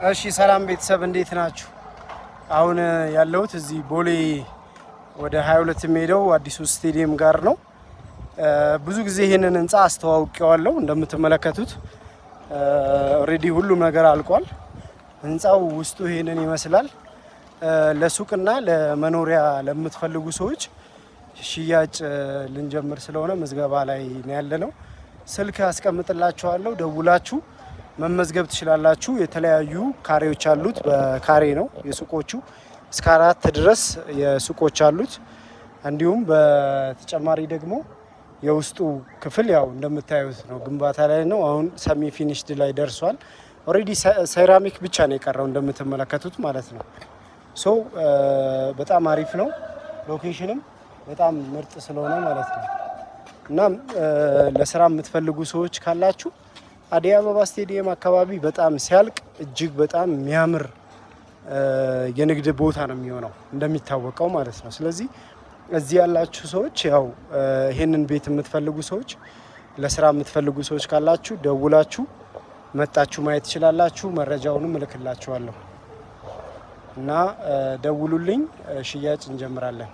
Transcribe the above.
እሺ ሰላም ቤተሰብ እንዴት ናችሁ? አሁን ያለሁት እዚህ ቦሌ ወደ 22 የሚሄደው አዲሱ ስቴዲየም ጋር ነው። ብዙ ጊዜ ይሄንን ህንጻ አስተዋውቀዋለሁ። እንደምትመለከቱት ኦሬዲ ሁሉም ነገር አልቋል። ህንጻው ውስጡ ይሄንን ይመስላል። ለሱቅና ለመኖሪያ ለምትፈልጉ ሰዎች ሽያጭ ልንጀምር ስለሆነ ምዝገባ ላይ ነው ያለነው። ስልክ አስቀምጥላችኋለሁ፣ ደውላችሁ መመዝገብ ትችላላችሁ። የተለያዩ ካሬዎች አሉት። በካሬ ነው የሱቆቹ እስከ 4 ድረስ የሱቆች አሉት። እንዲሁም በተጨማሪ ደግሞ የውስጡ ክፍል ያው እንደምታዩት ነው፣ ግንባታ ላይ ነው። አሁን ሰሚ ፊኒሽድ ላይ ደርሷል። ኦሬዲ ሴራሚክ ብቻ ነው የቀረው እንደምትመለከቱት ማለት ነው። ሶ በጣም አሪፍ ነው። ሎኬሽንም በጣም ምርጥ ስለሆነ ማለት ነው። እና ለስራ የምትፈልጉ ሰዎች ካላችሁ አዲስ አበባ ስቴዲየም አካባቢ በጣም ሲያልቅ እጅግ በጣም የሚያምር የንግድ ቦታ ነው የሚሆነው እንደሚታወቀው ማለት ነው። ስለዚህ እዚህ ያላችሁ ሰዎች ያው ይሄንን ቤት የምትፈልጉ ሰዎች፣ ለስራ የምትፈልጉ ሰዎች ካላችሁ ደውላችሁ መጣችሁ ማየት ትችላላችሁ። መረጃውንም እልክላችኋለሁ እና ደውሉልኝ፣ ሽያጭ እንጀምራለን።